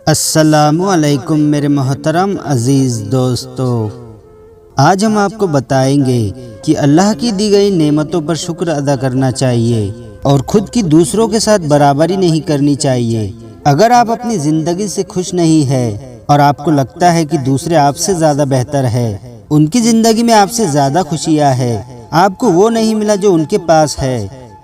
अस्सलामुअलैकुम मेरे मोहतरम अज़ीज़ दोस्तों, आज हम आपको बताएंगे कि अल्लाह की दी गई नेमतों पर शुक्र अदा करना चाहिए और खुद की दूसरों के साथ बराबरी नहीं करनी चाहिए। अगर आप अपनी ज़िंदगी से खुश नहीं है और आपको लगता है कि दूसरे आपसे ज़्यादा बेहतर है, उनकी ज़िंदगी में आपसे ज़्यादा खुशियाँ है, आपको वो नहीं मिला जो उनके पास है,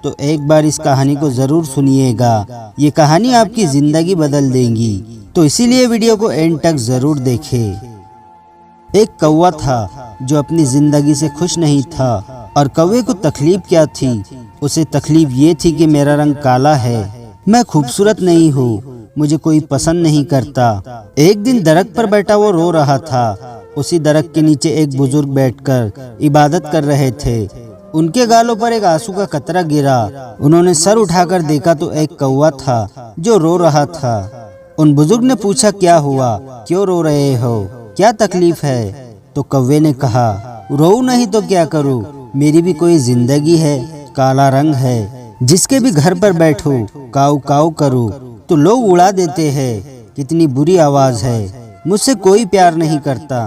तो एक बार इस कहानी को ज़रूर सुनिएगा। ये कहानी आपकी ज़िंदगी बदल देगी, तो इसीलिए वीडियो को एंड तक ज़रूर देखें। एक कौवा था जो अपनी ज़िंदगी से खुश नहीं था और कौवे को तकलीफ क्या थी? उसे तकलीफ ये थी कि मेरा रंग काला है, मैं खूबसूरत नहीं हूँ, मुझे कोई पसंद नहीं करता। एक दिन दरख्त पर बैठा वो रो रहा था। उसी दरख्त के नीचे एक बुजुर्ग बैठकर इबादत कर रहे थे। उनके गालों पर एक आंसू का कतरा गिरा। उन्होंने सर उठाकर देखा तो एक कौवा था जो रो रहा था। उन बुजुर्ग ने पूछा, क्या हुआ, क्यों रो रहे हो, क्या तकलीफ है? तो कौवे ने कहा, रोऊं नहीं तो क्या करूं, मेरी भी कोई जिंदगी है, काला रंग है, जिसके भी घर पर बैठूं काऊ काऊ करूं तो लोग उड़ा देते हैं, कितनी बुरी आवाज है, मुझसे कोई प्यार नहीं करता,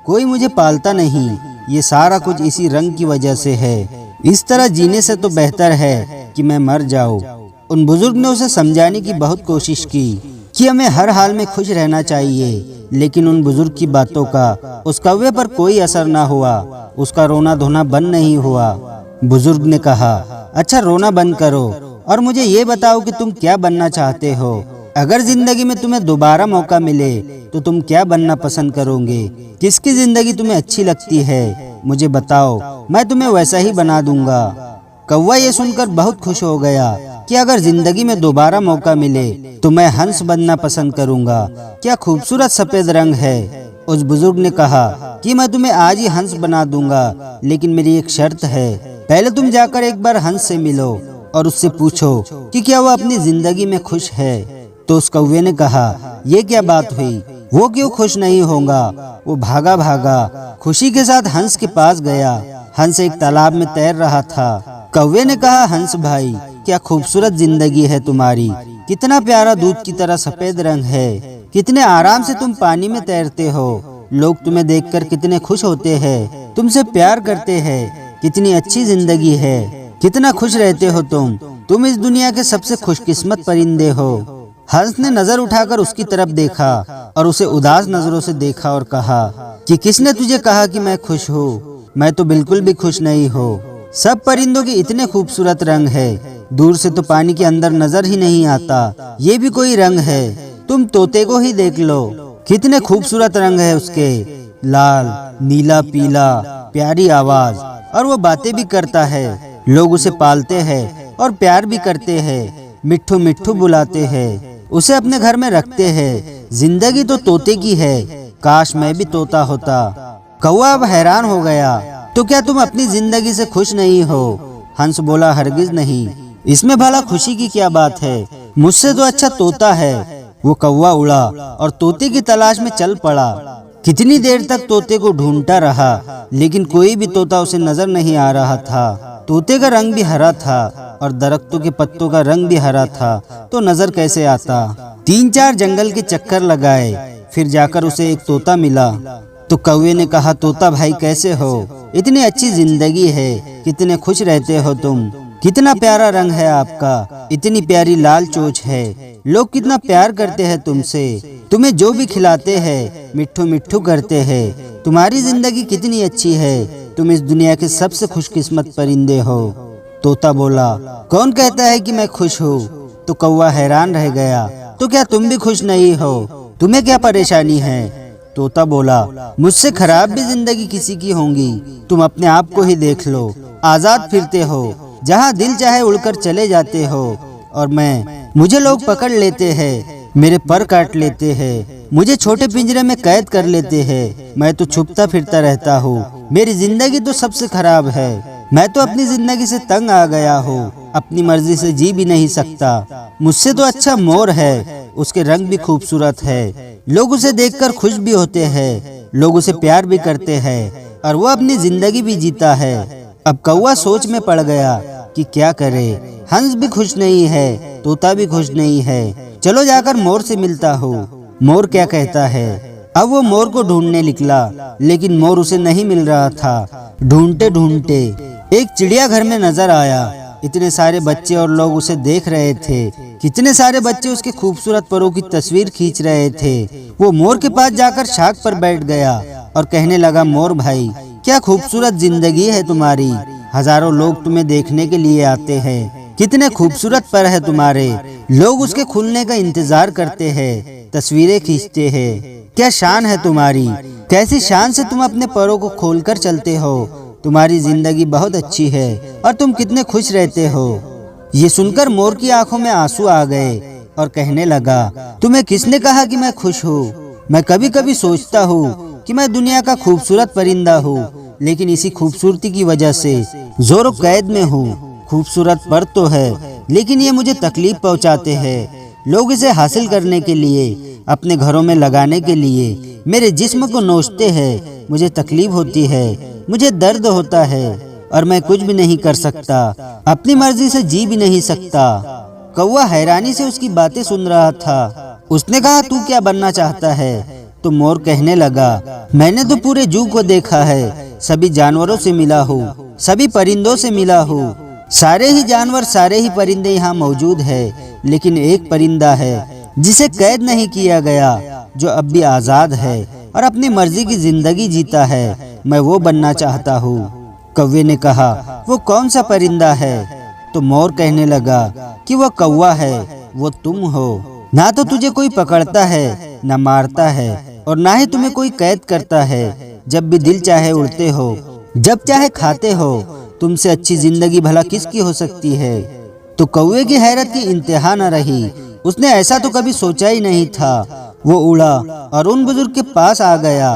कोई मुझे पालता नहीं, ये सारा कुछ इसी रंग की वजह से है, इस तरह जीने से तो बेहतर है कि मैं मर जाऊं। उन बुजुर्ग ने उसे समझाने की बहुत कोशिश की कि हमें हर हाल में खुश रहना चाहिए, लेकिन उन बुजुर्ग की बातों का उस कौवे पर कोई असर ना हुआ। उसका रोना धोना बंद नहीं हुआ। बुजुर्ग ने कहा, अच्छा रोना बंद करो और मुझे ये बताओ कि तुम क्या बनना चाहते हो? अगर जिंदगी में तुम्हें दोबारा मौका मिले तो तुम क्या बनना पसंद करोगे? किसकी जिंदगी तुम्हें अच्छी लगती है? मुझे बताओ, मैं तुम्हें वैसा ही बना दूंगा। कौवा ये सुनकर बहुत खुश हो गया कि अगर जिंदगी में दोबारा मौका मिले तो मैं हंस बनना पसंद करूंगा। क्या खूबसूरत सफेद रंग है। उस बुजुर्ग ने कहा कि मैं तुम्हें आज ही हंस बना दूंगा, लेकिन मेरी एक शर्त है, पहले तुम जाकर एक बार हंस से मिलो और उससे पूछो कि क्या वो अपनी जिंदगी में खुश है। तो उस कौवे ने कहा, ये क्या बात हुई, वो क्यों खुश नहीं होगा? वो भागा भागा खुशी के साथ हंस के पास गया। हंस एक तालाब में तैर रहा था। कौवे ने कहा, हंस भाई, क्या खूबसूरत जिंदगी है तुम्हारी, कितना प्यारा दूध की तरह सफेद रंग है, कितने आराम से तुम पानी में तैरते हो, लोग तुम्हें देखकर कितने खुश होते हैं, तुमसे प्यार करते हैं, कितनी अच्छी जिंदगी है, कितना खुश रहते हो तुम इस दुनिया के सबसे खुशकिस्मत परिंदे हो। हंस ने नजर उठाकर उसकी तरफ देखा और उसे उदास नजरों से देखा और कहा कि किसने तुझे कहा कि मैं खुश हूँ? मैं तो बिल्कुल भी खुश नहीं हूँ। सब परिंदों के इतने खूबसूरत रंग है, दूर से तो पानी के अंदर नजर ही नहीं आता, ये भी कोई रंग है? तुम तोते को ही देख लो, कितने खूबसूरत रंग है उसके, लाल नीला पीला, प्यारी आवाज, और वो बातें भी करता है, लोग उसे पालते हैं और प्यार भी करते हैं, मिट्ठू मिट्ठू बुलाते हैं, उसे अपने घर में रखते हैं। जिंदगी तो तोते की है, काश मैं भी तोता होता। कौवा अब हैरान हो गया, तो क्या तुम अपनी जिंदगी से खुश नहीं हो? हंस बोला, हरगिज नहीं, इसमें भला खुशी की क्या बात है, मुझसे तो अच्छा तोता है। वो कौवा उड़ा और तोते की तलाश में चल पड़ा। कितनी देर तक तोते को ढूंढता रहा, लेकिन कोई भी तोता उसे नजर नहीं आ रहा था। तोते का रंग भी हरा था और दरख्तों के पत्तों का रंग भी हरा था, तो नजर कैसे आता? 3-4 जंगल के चक्कर लगाए, फिर जाकर उसे एक तोता मिला। तो कौवे ने कहा, तोता भाई कैसे हो, इतनी अच्छी जिंदगी है, कितने खुश रहते हो तुम, कितना प्यारा रंग है आपका, इतनी प्यारी लाल चोंच है, लोग कितना प्यार करते हैं तुमसे, तुम्हें जो भी खिलाते हैं मिट्ठू मिट्ठू करते हैं, तुम्हारी जिंदगी कितनी अच्छी है, तुम इस दुनिया के सबसे खुशकिस्मत परिंदे हो। तोता बोला, कौन कहता है कि मैं खुश हूँ? तो कौवा हैरान रह गया, तो क्या तुम भी खुश नहीं हो? तुम्हें क्या परेशानी है? तोता बोला, मुझसे खराब भी जिंदगी किसी की होंगी, तुम अपने आप को ही देख लो, आजाद फिरते हो, जहाँ दिल चाहे उड़कर चले जाते हो, और मुझे लोग पकड़ लेते हैं, मेरे पर काट लेते हैं, मुझे छोटे पिंजरे में कैद कर लेते हैं, मैं तो छुपता फिरता रहता हूँ, मेरी जिंदगी तो सबसे खराब है, मैं तो अपनी जिंदगी से तंग आ गया हूँ, अपनी मर्जी से जी भी नहीं सकता, मुझसे तो अच्छा मोर है, उसके रंग भी खूबसूरत है, लोग उसे देखकर खुश भी होते हैं, लोग उसे प्यार भी करते हैं, और वो अपनी जिंदगी भी जीता है। अब कौवा सोच में पड़ गया कि क्या करे, हंस भी खुश नहीं है, तोता भी खुश नहीं है, चलो जाकर मोर से मिलता हूँ। मोर क्या कहता है। अब वो मोर को ढूंढने निकला, लेकिन मोर उसे नहीं मिल रहा था। ढूंढते ढूंढते एक चिड़ियाघर में नजर आया। इतने सारे बच्चे और लोग उसे देख रहे थे। कितने सारे बच्चे उसके खूबसूरत परों की तस्वीर खींच रहे थे। वो मोर के पास जाकर शाख पर बैठ गया और कहने लगा, मोर भाई, क्या खूबसूरत जिंदगी है तुम्हारी। हजारों लोग तुम्हें देखने के लिए आते हैं। कितने खूबसूरत पर है तुम्हारे। लोग उसके खुलने का इंतजार करते हैं, तस्वीरें खींचते हैं। क्या शान है तुम्हारी। कैसी शान से तुम अपने पैरों को खोलकर चलते हो। तुम्हारी जिंदगी बहुत अच्छी है और तुम कितने खुश रहते हो। ये सुनकर मोर की आंखों में आंसू आ गए और कहने लगा, तुम्हें किसने कहा कि मैं खुश हूँ। मैं कभी कभी सोचता हूँ कि मैं दुनिया का खूबसूरत परिंदा हूँ, लेकिन इसी खूबसूरती की वजह से जोर कैद में हूँ। खूबसूरत पर तो है, लेकिन ये मुझे तकलीफ पहुँचाते हैं। लोग इसे हासिल करने के लिए, अपने घरों में लगाने के लिए मेरे जिस्म को नोचते हैं। मुझे तकलीफ होती है, मुझे दर्द होता है और मैं कुछ भी नहीं कर सकता। अपनी मर्जी से जी भी नहीं सकता। कौवा हैरानी से उसकी बातें सुन रहा था। उसने कहा, तू क्या बनना चाहता है। तो मोर कहने लगा, मैंने तो पूरे जू को देखा है। सभी जानवरों से मिला हूँ, सभी परिंदों से मिला हूँ। सारे ही जानवर, सारे ही परिंदे यहाँ मौजूद है, लेकिन एक परिंदा है जिसे कैद नहीं किया गया, जो अब भी आजाद है और अपनी मर्जी की जिंदगी जीता है। मैं वो बनना चाहता हूँ। कौवे ने कहा, वो कौन सा परिंदा है। तो मोर कहने लगा कि वह कौवा है, वो तुम हो। ना तो तुझे कोई पकड़ता है, ना मारता है, और ना ही तुम्हें कोई कैद करता है। जब भी दिल चाहे उड़ते हो, जब चाहे खाते हो। तुमसे अच्छी जिंदगी भला किसकी हो सकती है। तो कौवे की हैरत की इंतहा न रही। उसने ऐसा तो कभी सोचा ही नहीं था। वो उड़ा और उन बुजुर्ग के पास आ गया।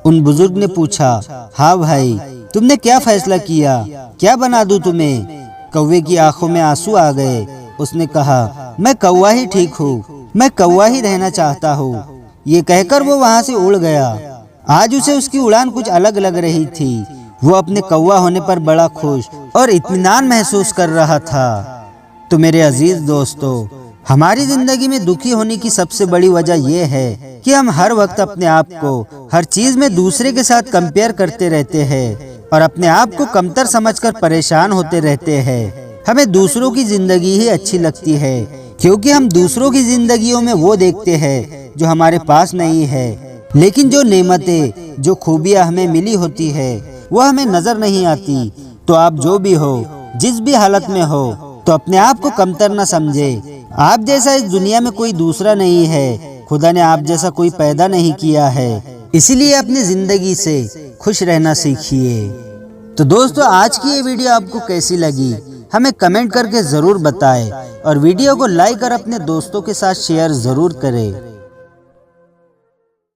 उन बुजुर्ग ने पूछा, हाँ भाई, तुमने क्या फैसला किया, क्या बना दूं तुम्हें। कौवे की आंखों में आंसू आ गए। उसने कहा, मैं कौवा ही ठीक हूँ, मैं कौवा ही रहना चाहता हूँ। ये कहकर वो वहाँ से उड़ गया। आज उसे उसकी उड़ान कुछ अलग लग रही थी। वो अपने कौवा होने पर बड़ा खुश और इत्मीनान महसूस कर रहा था। तो मेरे अजीज दोस्तों, हमारी जिंदगी में दुखी होने की सबसे बड़ी वजह यह है कि हम हर वक्त अपने आप को हर चीज में दूसरे के साथ कंपेयर करते रहते हैं और अपने आप को कमतर समझकर परेशान होते रहते हैं। हमें दूसरों की जिंदगी ही अच्छी लगती है, क्योंकि हम दूसरों की जिंदगियों में वो देखते हैं जो हमारे पास नहीं है। लेकिन जो नेमतें, जो खूबियाँ हमें मिली होती है, वो हमें नजर नहीं आती। तो आप जो भी हो, जिस भी हालत में हो, तो अपने आप को कमतर न समझे। आप जैसा इस दुनिया में कोई दूसरा नहीं है। खुदा ने आप जैसा कोई पैदा नहीं किया है। इसीलिए अपनी जिंदगी से खुश रहना सीखिए। तो दोस्तों, आज की ये वीडियो आपको कैसी लगी हमें कमेंट करके जरूर बताएं और वीडियो को लाइक और अपने दोस्तों के साथ शेयर जरूर करें।